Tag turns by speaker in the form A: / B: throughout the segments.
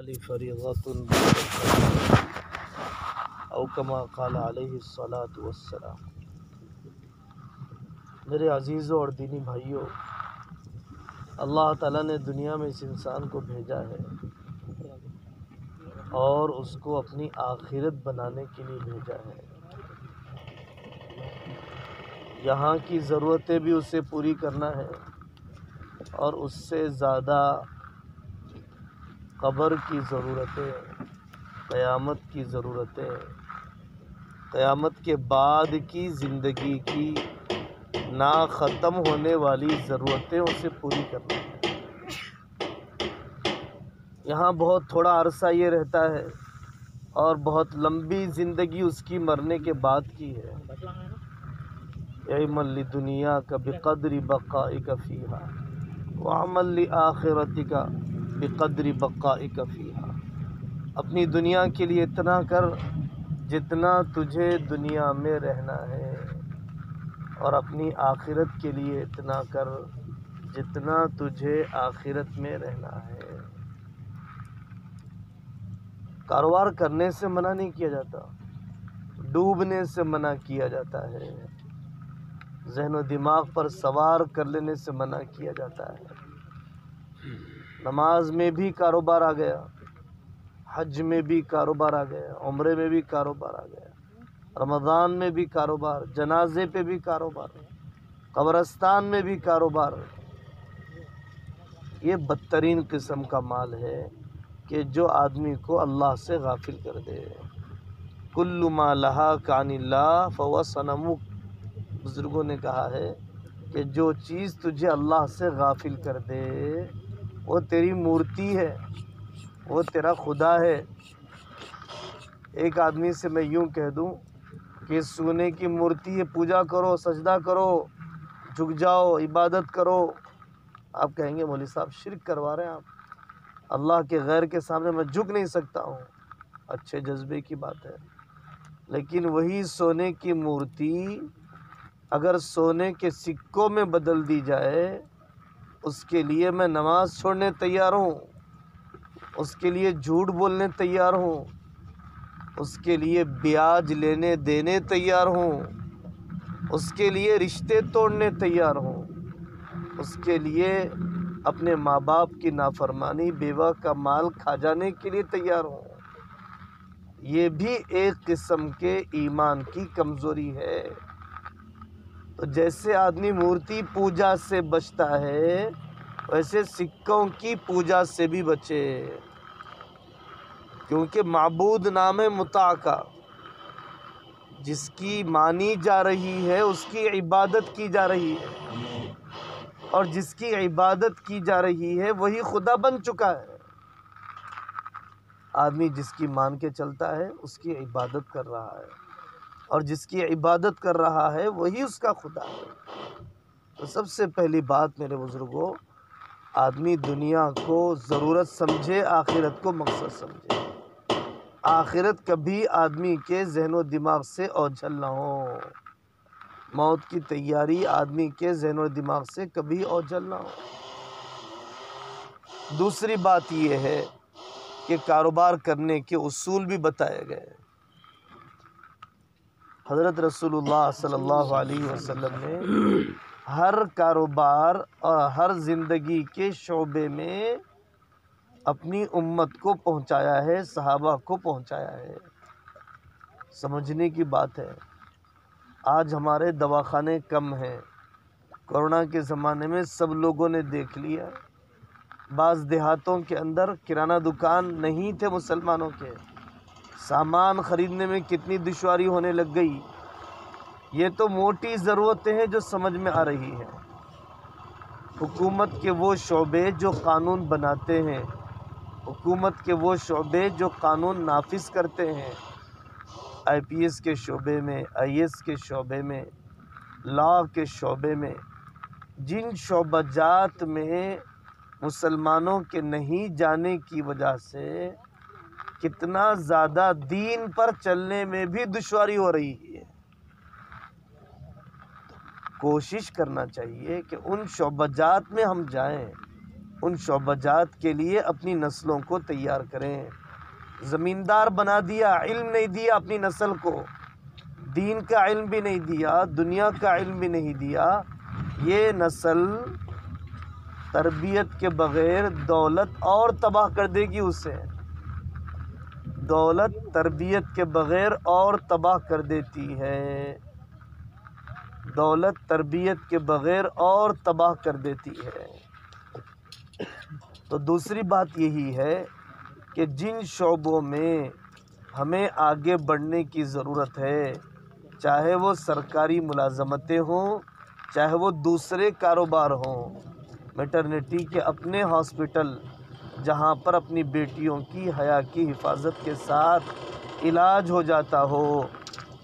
A: الصلاة فریضۃ او کما قال علیہ الصلاة والسلام۔ میرے عزیزوں اور دینی بھائیوں، اللہ تعالیٰ نے دنیا میں اس انسان کو بھیجا ہے اور اس کو اپنی آخرت بنانے کے لیے بھیجا ہے۔ یہاں کی ضرورتیں بھی اسے پوری کرنا ہے اور اس سے زیادہ قبر کی ضرورتیں، قیامت کی ضرورتیں، قیامت کے بعد کی زندگی کی نا ختم ہونے والی ضرورتیں اسے پوری کرنا ہے۔ یہاں بہت تھوڑا عرصہ یہ رہتا ہے اور بہت لمبی زندگی اس کی مرنے کے بعد کی ہے۔ اعمل لدنیاک بقدر بقائک فیہا وعمل لآخرتک بقدر بقائک فیہا۔ اپنی دنیا کے لیے اتنا کر جتنا تجھے دنیا میں رہنا ہے، اور اپنی آخرت کے لیے اتنا کر جتنا تجھے آخرت میں رہنا ہے۔ کاروبار کرنے سے منع نہیں کیا جاتا، ڈوبنے سے منع کیا جاتا ہے، ذہن و دماغ پر سوار کر لینے سے منع کیا جاتا ہے۔ نماز میں بھی کاروبار آ گیا، حج میں بھی کاروبار آ گیا، عمرے میں بھی کاروبار آ گیا، رمضان میں بھی کاروبار، جنازے پہ بھی کاروبار، قبرستان میں بھی کاروبار۔ یہ بدترین قسم کا مال ہے کہ جو آدمی کو اللہ سے غافل کر دے۔ کل ما لہاک عن اللہ فہو صنمک۔ بزرگوں نے کہا ہے کہ جو چیز تجھے اللہ سے غافل کر دے وہ تیری مورتی ہے، وہ تیرا خدا ہے۔ ایک آدمی سے میں یوں کہہ دوں کہ سونے کی مورتی ہے، پوجا کرو، سجدہ کرو، جھک جاؤ، عبادت کرو، آپ کہیں گے مولوی صاحب شرک کروا رہے ہیں آپ، اللہ کے غیر کے سامنے میں جھک نہیں سکتا ہوں۔ اچھے جذبے کی بات ہے، لیکن وہی سونے کی مورتی اگر سونے کے سکوں میں بدل دی جائے، اس کے لیے میں نماز چھوڑنے تیار ہوں، اس کے لیے جھوٹ بولنے تیار ہوں، اس کے لیے بیاج لینے دینے تیار ہوں، اس کے لیے رشتے توڑنے تیار ہوں، اس کے لیے اپنے ماں باپ کی نافرمانی، بیوہ کا مال کھا جانے کے لیے تیار ہوں۔ یہ بھی ایک قسم کے ایمان کی کمزوری ہے۔ تو جیسے آدمی مورتی پوجا سے بچتا ہے، ویسے سکوں کی پوجا سے بھی بچے، کیونکہ معبود نام ہے مطاع کا، جس کی مانی جا رہی ہے اس کی عبادت کی جا رہی ہے، اور جس کی عبادت کی جا رہی ہے وہی خدا بن چکا ہے۔ آدمی جس کی مان کے چلتا ہے اس کی عبادت کر رہا ہے، اور جس کی عبادت کر رہا ہے وہی اس کا خدا ہے۔ تو سب سے پہلی بات میرے بزرگوں، آدمی دنیا کو ضرورت سمجھے، آخرت کو مقصد سمجھے۔ آخرت کبھی آدمی کے ذہن و دماغ سے اوجھل نہ ہو، موت کی تیاری آدمی کے ذہن و دماغ سے کبھی اوجھل نہ ہو۔ دوسری بات یہ ہے کہ کاروبار کرنے کے اصول بھی بتائے گئے۔ حضرت رسول اللہ صلی اللہ علیہ وسلم نے ہر کاروبار اور ہر زندگی کے شعبے میں اپنی امت کو پہنچایا ہے، صحابہ کو پہنچایا ہے۔ سمجھنے کی بات ہے، آج ہمارے دواخانے کم ہیں، کورونا کے زمانے میں سب لوگوں نے دیکھ لیا، بعض دیہاتوں کے اندر کرانہ دکان نہیں تھے مسلمانوں کے، سامان خریدنے میں کتنی دشواری ہونے لگ گئی۔ یہ تو موٹی ضرورتیں ہیں جو سمجھ میں آ رہی ہیں۔ حکومت کے وہ شعبے جو قانون بناتے ہیں، حکومت کے وہ شعبے جو قانون نافذ کرتے ہیں، آئی پی ایس کے شعبے میں، آئی ایس کے شعبے میں، لاء کے شعبے میں، جن شعبہ جات میں مسلمانوں کے نہیں جانے کی وجہ سے کتنا زیادہ دین پر چلنے میں بھی دشواری ہو رہی ہے۔ کوشش کرنا چاہیے کہ ان شعبہ جات میں ہم جائیں، ان شعبہ جات کے لیے اپنی نسلوں کو تیار کریں۔ زمیندار بنا دیا، علم نہیں دیا اپنی نسل کو، دین کا علم بھی نہیں دیا، دنیا کا علم بھی نہیں دیا، یہ نسل تربیت کے بغیر دولت اور تباہ کر دے گی اسے۔ دولت تربیت کے بغیر اور تباہ کر دیتی ہے، دولت تربیت کے بغیر اور تباہ کر دیتی ہے۔ تو دوسری بات یہی ہے کہ جن شعبوں میں ہمیں آگے بڑھنے کی ضرورت ہے، چاہے وہ سرکاری ملازمتیں ہوں، چاہے وہ دوسرے کاروبار ہوں، میٹرنٹی کے اپنے ہاسپٹل جہاں پر اپنی بیٹیوں کی حیا کی حفاظت کے ساتھ علاج ہو جاتا ہو،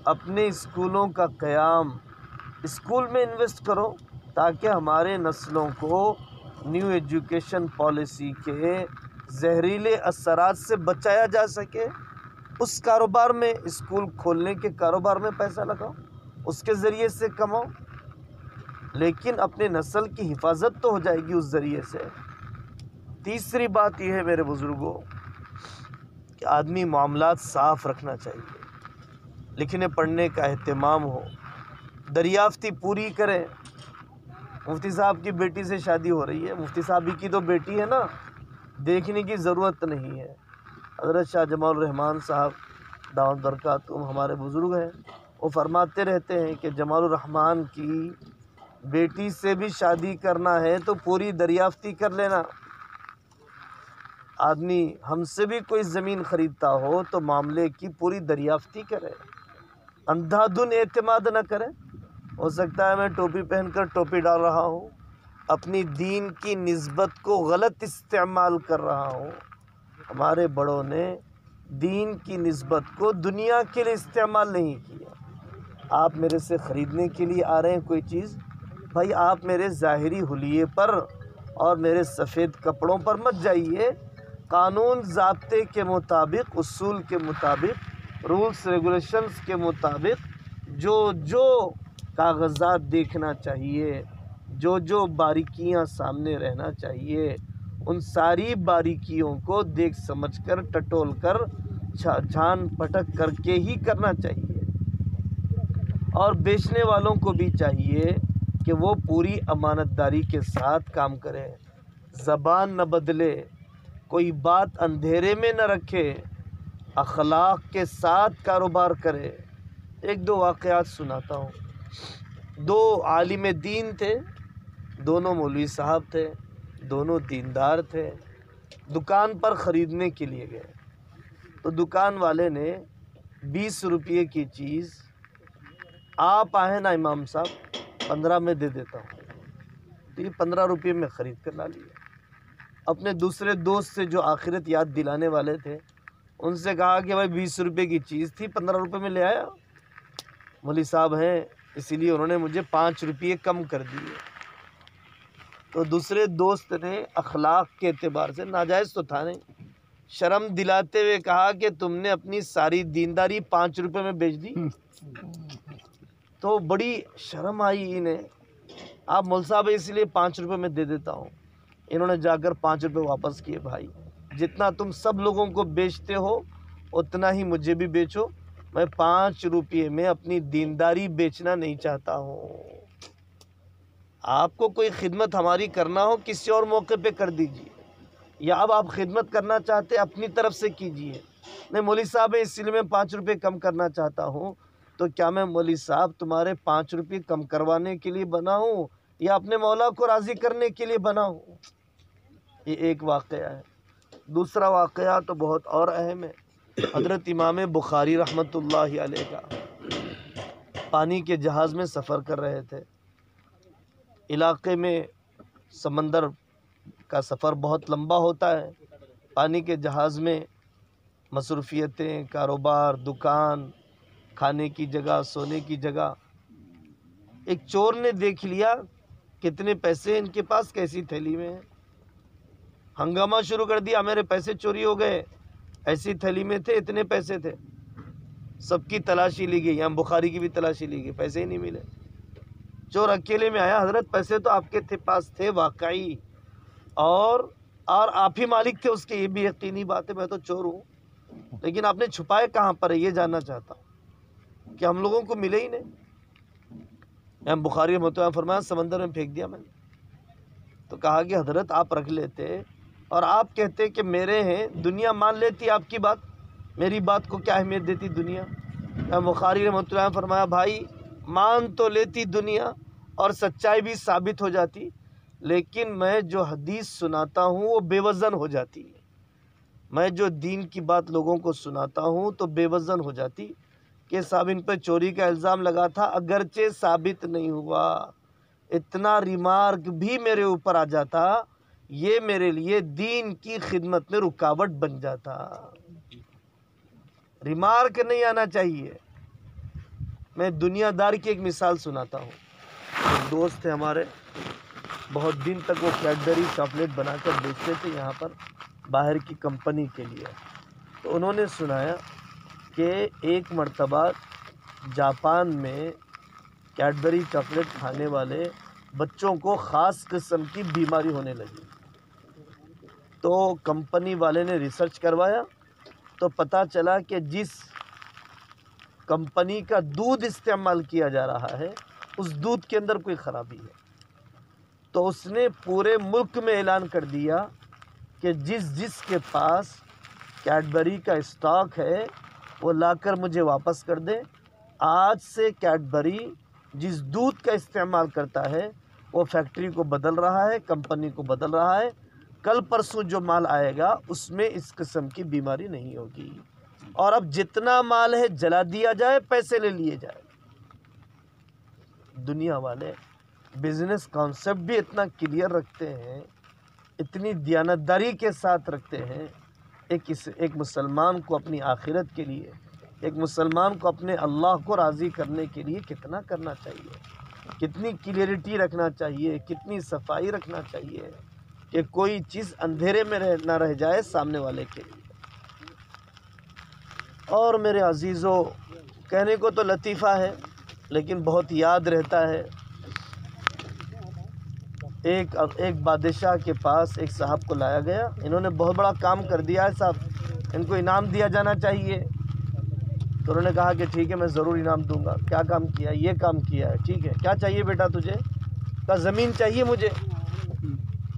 A: اپنے اسکولوں کا قیام، اسکول میں انویسٹ کرو تاکہ ہمارے نسلوں کو نیو ایجوکیشن پالیسی کے زہریلے اثرات سے بچایا جا سکے۔ اس کاروبار میں، اسکول کھولنے کے کاروبار میں پیسہ لگاؤ، اس کے ذریعے سے کماؤ، لیکن اپنے نسل کی حفاظت تو ہو جائے گی اس ذریعے سے۔ تیسری بات یہ ہے میرے بزرگوں کہ آدمی معاملات صاف رکھنا چاہیے، لکھنے پڑھنے کا اہتمام ہو، دریافتی پوری کریں۔ مفتی صاحب کی بیٹی سے شادی ہو رہی ہے، مفتی صاحب کی تو بیٹی ہے نا، دیکھنے کی ضرورت نہیں ہے۔ حضرت شاہ جمال الرحمن صاحب دامت برکاتہم ہمارے بزرگ ہیں، وہ فرماتے رہتے ہیں کہ جمال الرحمن کی بیٹی سے بھی شادی کرنا ہے تو پوری دریافتی کر لینا۔ آدمی ہم سے بھی کوئی زمین خریدتا ہو تو معاملے کی پوری دریافتی کرے، اندھا دھن اعتماد نہ کرے۔ ہو سکتا ہے میں ٹوپی پہن کر ٹوپی ڈال رہا ہوں، اپنی دین کی نسبت کو غلط استعمال کر رہا ہوں۔ ہمارے بڑوں نے دین کی نسبت کو دنیا کے لیے استعمال نہیں کیا۔ آپ میرے سے خریدنے کے لیے آ رہے ہیں کوئی چیز، بھائی آپ میرے ظاہری حلیے پر اور میرے سفید کپڑوں پر مت جائیے، قانون ضابطے کے مطابق، اصول کے مطابق، رولز ریگولیشنز کے مطابق جو کاغذات دیکھنا چاہیے، جو باریکیاں سامنے رہنا چاہیے، ان ساری باریکیوں کو دیکھ سمجھ کر، ٹٹول کر، چھان پٹک کر کے ہی کرنا چاہیے۔ اور بیچنے والوں کو بھی چاہیے کہ وہ پوری امانت داری کے ساتھ کام کرے، زبان نہ بدلے، کوئی بات اندھیرے میں نہ رکھے، اخلاق کے ساتھ کاروبار کرے۔ ایک دو واقعات سناتا ہوں۔ دو عالم دین تھے، دونوں مولوی صاحب تھے، دونوں دیندار تھے، دکان پر خریدنے کے لیے گئے تو دکان والے نے 20 روپے کی چیز، آپ آئے نا امام صاحب 15 میں دے دیتا ہوں، تو یہ 15 روپے میں خرید کر لا لیا۔ اپنے دوسرے دوست سے جو آخرت یاد دلانے والے تھے ان سے کہا کہ بھائی 20 روپے کی چیز تھی، 15 روپے میں لے آیا۔ مولوی صاحب ہیں اسی لیے انہوں نے مجھے 5 روپے کم کر دیے۔ تو دوسرے دوست نے اخلاق کے اعتبار سے، ناجائز تو تھا نہیں، شرم دلاتے ہوئے کہا کہ تم نے اپنی ساری دینداری 5 روپے میں بیچ دی۔ تو بڑی شرم آئی انہیں، آپ مول صاحب اس لیے 5 روپے میں دے دیتا ہوں۔ انہوں نے جا کر 5 روپے واپس کیے۔ بھائی جتنا تم سب لوگوں کو بیچتے ہو اتنا ہی مجھے بھی بیچو، میں 5 روپے میں اپنی دینداری بیچنا نہیں چاہتا ہوں۔ آپ کو کوئی خدمت ہماری کرنا ہو کسی اور موقع پہ کر دیجیے، یا اب آپ خدمت کرنا چاہتے اپنی طرف سے کیجیے۔ نہیں مولوی صاحب اس لیے میں 5 روپے کم کرنا چاہتا ہوں، تو کیا میں مولوی صاحب تمہارے 5 روپے کم کروانے کے لیے بنا ہوں یا اپنے مولا کو راضی کرنے کے لیے بنا ہوں؟ یہ ایک واقعہ ہے۔ دوسرا واقعہ تو بہت اور اہم ہے۔ حضرت امام بخاری رحمۃ اللہ علیہ کا پانی کے جہاز میں سفر کر رہے تھے۔ علاقے میں سمندر کا سفر بہت لمبا ہوتا ہے، پانی کے جہاز میں مصروفیتیں، کاروبار، دکان، کھانے کی جگہ، سونے کی جگہ۔ ایک چور نے دیکھ لیا کتنے پیسے ان کے پاس کیسی تھیلی میں ہیں، ہنگامہ شروع کر دیا، میرے پیسے چوری ہو گئے، ایسی تھیلی میں تھے، اتنے پیسے تھے۔ سب کی تلاشی لی گئی، امام بخاری کی بھی تلاشی لی گئی، پیسے ہی نہیں ملے۔ چور اکیلے میں آیا، حضرت پیسے تو آپ کے پاس تھے واقعی، اور آپ ہی مالک تھے اس کے، یہ بھی یقینی بات ہے، میں تو چور ہوں، لیکن آپ نے چھپائے کہاں پر ہے یہ جاننا چاہتا ہوں کہ ہم لوگوں کو ملے ہی نہیں۔ امام بخاری متوازن فرمایا سمندر میں پھینک دیا میں نے۔ تو کہا کہ حضرت آپ رکھ لیتے اور آپ کہتے کہ میرے ہیں، دنیا مان لیتی آپ کی بات، میری بات کو کیا اہمیت دیتی دنیا؟ امام بخاری رحمۃ اللہ نے فرمایا بھائی مان تو لیتی دنیا اور سچائی بھی ثابت ہو جاتی، لیکن میں جو حدیث سناتا ہوں وہ بے وزن ہو جاتی ہے، میں جو دین کی بات لوگوں کو سناتا ہوں تو بے وزن ہو جاتی کہ صاحب ان پہ چوری کا الزام لگا تھا، اگرچہ ثابت نہیں ہوا، اتنا ریمارک بھی میرے اوپر آ جاتا، یہ میرے لیے دین کی خدمت میں رکاوٹ بن جاتا۔ ریمارک نہیں آنا چاہیے۔ میں دنیا دار کی ایک مثال سناتا ہوں۔ ایک دوست تھے ہمارے، بہت دن تک وہ کیڈبری چاکلیٹ بنا کر بیچتے تھے یہاں پر باہر کی کمپنی کے لیے۔ تو انہوں نے سنایا کہ ایک مرتبہ جاپان میں کیڈبری چاکلیٹ کھانے والے بچوں کو خاص قسم کی بیماری ہونے لگی۔ تو کمپنی والے نے ریسرچ کروایا تو پتہ چلا کہ جس کمپنی کا دودھ استعمال کیا جا رہا ہے اس دودھ کے اندر کوئی خرابی ہے۔ تو اس نے پورے ملک میں اعلان کر دیا کہ جس کے پاس کیڈبری کا اسٹاک ہے وہ لا کر مجھے واپس کر دے۔ آج سے کیڈبری جس دودھ کا استعمال کرتا ہے وہ فیکٹری کو بدل رہا ہے، کمپنی کو بدل رہا ہے، کل پرسوں جو مال آئے گا اس میں اس قسم کی بیماری نہیں ہوگی، اور اب جتنا مال ہے جلا دیا جائے، پیسے لے لیے جائے۔ دنیا والے بزنس کانسیپٹ بھی اتنا کلیئر رکھتے ہیں، اتنی دیانتداری کے ساتھ رکھتے ہیں۔ ایک مسلمان کو اپنی آخرت کے لیے، ایک مسلمان کو اپنے اللہ کو راضی کرنے کے لیے کتنا کرنا چاہیے، کتنی کلیئرٹی رکھنا چاہیے، کتنی صفائی رکھنا چاہیے کہ کوئی چیز اندھیرے میں نہ رہ جائے سامنے والے کے لیے۔ اور میرے عزیزو، کہنے کو تو لطیفہ ہے لیکن بہت یاد رہتا ہے۔ ایک بادشاہ کے پاس ایک صاحب کو لایا گیا، انہوں نے بہت بڑا کام کر دیا ہے صاحب، ان کو انعام دیا جانا چاہیے۔ تو انہوں نے کہا کہ ٹھیک ہے میں ضرور انعام دوں گا۔ کیا کام کیا ہے؟ یہ کام کیا ہے، ٹھیک ہے کیا چاہیے بیٹا تجھے؟ کہا زمین چاہیے مجھے۔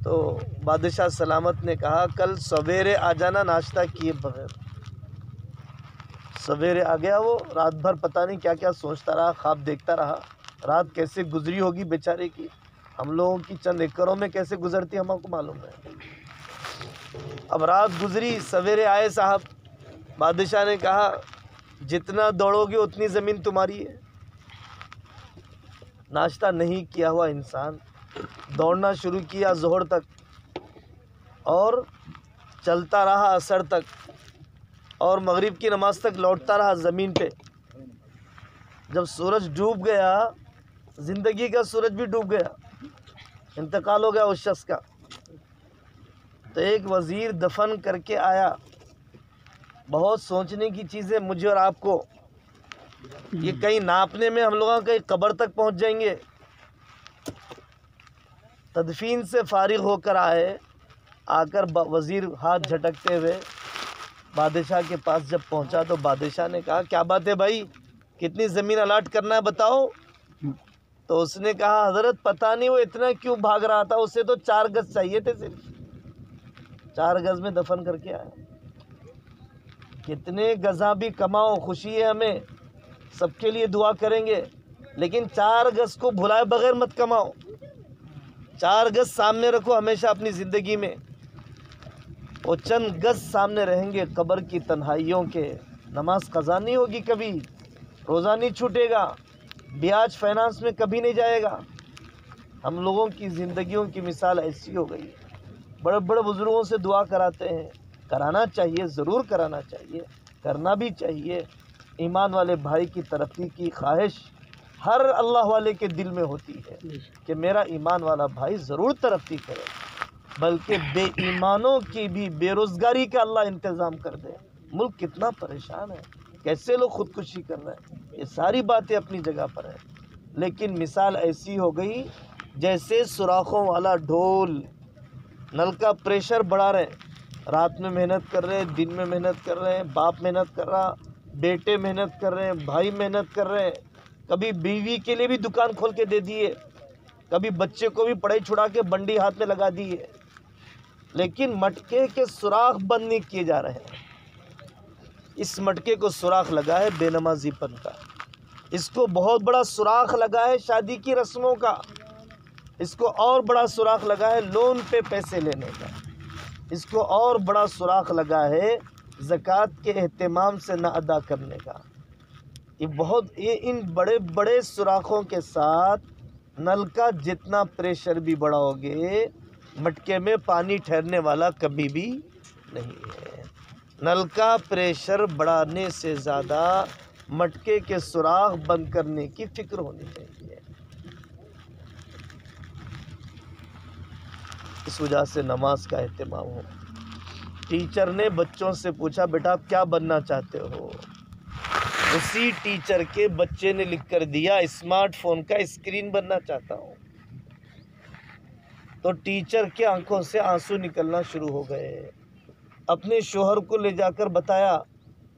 A: تو بادشاہ سلامت نے کہا کل سویرے آ جانا ناشتہ کیے بغیر۔ سویرے آ گیا، وہ رات بھر پتہ نہیں کیا کیا سوچتا رہا، خواب دیکھتا رہا، رات کیسے گزری ہوگی بیچارے کی، ہم لوگوں کی چند ایکڑوں میں کیسے گزرتی ہم کو معلوم ہے۔ اب رات گزری، سویرے آئے صاحب، بادشاہ نے کہا جتنا دوڑو گے اتنی زمین تمہاری ہے۔ ناشتہ نہیں کیا ہوا انسان دوڑنا شروع کیا ظہر تک، اور چلتا رہا عصر تک، اور مغرب کی نماز تک لوٹتا رہا زمین پہ۔ جب سورج ڈوب گیا، زندگی کا سورج بھی ڈوب گیا، انتقال ہو گیا اس شخص کا، تو ایک وزیر دفن کر کے آیا۔ بہت سوچنے کی چیزیں مجھے اور آپ کو، یہ کہیں ناپنے میں ہم لوگوں کہیں قبر تک پہنچ جائیں گے۔ تدفین سے فارغ ہو کر آ کر وزیر ہاتھ جھٹکتے ہوئے بادشاہ کے پاس جب پہنچا تو بادشاہ نے کہا کیا بات ہے بھائی، کتنی زمین الاٹ کرنا ہے بتاؤ؟ تو اس نے کہا حضرت پتہ نہیں وہ اتنا کیوں بھاگ رہا تھا، اسے تو 4 گز چاہیے تھے، صرف 4 گز میں دفن کر کے آیا۔ کتنے گزاں بھی کماؤ، خوشی ہے ہمیں، سب کے لیے دعا کریں گے، لیکن 4 گز کو بھلائے بغیر مت کماؤ۔ 4 گز سامنے رکھو ہمیشہ اپنی زندگی میں، وہ چند گز سامنے رہیں گے قبر کی تنہائیوں کے۔ نماز قضا نہیں ہوگی کبھی، روزہ نہیں چھوٹے گا، بیاج فائنانس میں کبھی نہیں جائے گا۔ ہم لوگوں کی زندگیوں کی مثال ایسی ہو گئی، بڑے بڑے بزرگوں سے دعا کراتے ہیں، کرانا چاہیے، ضرور کرانا چاہیے، کرنا بھی چاہیے۔ ایمان والے بھائی کی ترقی کی خواہش ہر اللہ والے کے دل میں ہوتی ہے کہ میرا ایمان والا بھائی ضرور ترقی کرے، بلکہ بے ایمانوں کی بھی بے روزگاری کا اللہ انتظام کر دے۔ ملک کتنا پریشان ہے، کیسے لوگ خودکشی کر رہے ہیں، یہ ساری باتیں اپنی جگہ پر ہیں، لیکن مثال ایسی ہو گئی جیسے سوراخوں والا ڈھول نل کا پریشر بڑھا رہے ہیں، رات میں محنت کر رہے ہیں، دن میں محنت کر رہے ہیں، باپ محنت کر رہا، بیٹے محنت کر رہے ہیں، بھائی محنت کر رہے ہیں، کبھی بیوی کے لیے بھی دکان کھول کے دے دیے، کبھی بچے کو بھی پڑھائی چھڑا کے بنڈی ہاتھ میں لگا دیے، لیکن مٹکے کے سوراخ بند نہیں کیے جا رہے ہیں۔ اس مٹکے کو سوراخ لگا ہے بے نمازی پن کا، اس کو بہت بڑا سوراخ لگا ہے شادی کی رسموں کا، اس کو اور بڑا سوراخ لگا ہے لون پہ پیسے لینے کا، اس کو اور بڑا سوراخ لگا ہے زکوٰۃ کے اہتمام سے نہ ادا کرنے کا۔ یہ ان بڑے بڑے سوراخوں کے ساتھ نل کا جتنا پریشر بھی بڑھاؤ گے، مٹکے میں پانی ٹھہرنے والا کبھی بھی نہیں ہے۔ نل کا پریشر بڑھانے سے زیادہ مٹکے کے سوراخ بند کرنے کی فکر ہونی چاہیے۔ اس وجہ سے نماز کا اہتمام ہو۔ ٹیچر نے بچوں سے پوچھا بیٹا آپ کیا بننا چاہتے ہو؟ اسی ٹیچر کے بچے نے لکھ کر دیا اسمارٹ فون کا اسکرین بننا چاہتا ہوں۔ تو ٹیچر کے آنکھوں سے آنسو نکلنا شروع ہو گئے۔ اپنے شوہر کو لے جا کر بتایا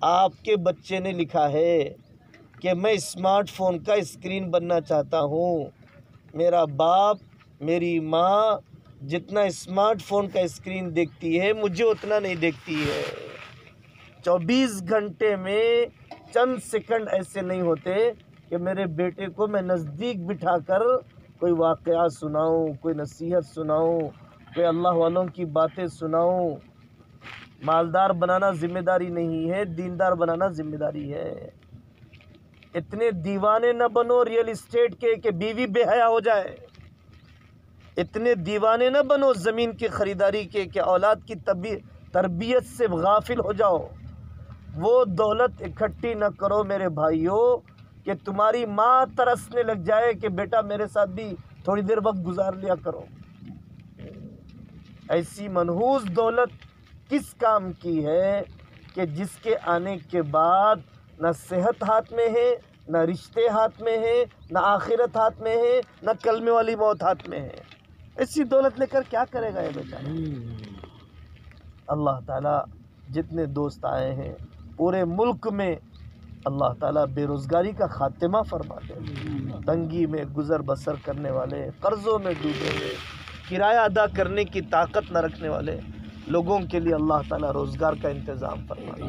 A: آپ کے بچے نے لکھا ہے کہ میں اسمارٹ فون کا اسکرین بننا چاہتا ہوں، میرا باپ میری ماں جتنا اسمارٹ فون کا اسکرین دیکھتی ہے مجھے اتنا نہیں دیکھتی ہے۔ 24 گھنٹے میں چند سیکنڈ ایسے نہیں ہوتے کہ میرے بیٹے کو میں نزدیک بٹھا کر کوئی واقعہ سناؤں، کوئی نصیحت سناؤں، کوئی اللہ والوں کی باتیں سناؤں۔ مالدار بنانا ذمہ داری نہیں ہے، دیندار بنانا ذمہ داری ہے۔ اتنے دیوانے نہ بنو ریئل اسٹیٹ کے کہ بیوی بے حیا ہو جائے، اتنے دیوانے نہ بنو زمین کی خریداری کے کہ اولاد کی تربیت سے غافل ہو جاؤ۔ وہ دولت اکٹھی نہ کرو میرے بھائیوں کہ تمہاری ماں ترسنے لگ جائے کہ بیٹا میرے ساتھ بھی تھوڑی دیر وقت گزار لیا کرو۔ ایسی منحوس دولت کس کام کی ہے کہ جس کے آنے کے بعد نہ صحت ہاتھ میں ہے، نہ رشتے ہاتھ میں ہے، نہ آخرت ہاتھ میں ہے، نہ کلمے والی موت ہاتھ میں ہے۔ ایسی دولت لے کر کیا کرے گا یہ بیچارہ؟ اللہ تعالیٰ جتنے دوست آئے ہیں پورے ملک میں اللہ تعالیٰ بے روزگاری کا خاتمہ فرما دے، تنگی میں گزر بسر کرنے والے، قرضوں میں ڈوبے ہوئے، کرایہ ادا کرنے کی طاقت نہ رکھنے والے لوگوں کے لیے اللہ تعالیٰ روزگار کا انتظام فرما دے۔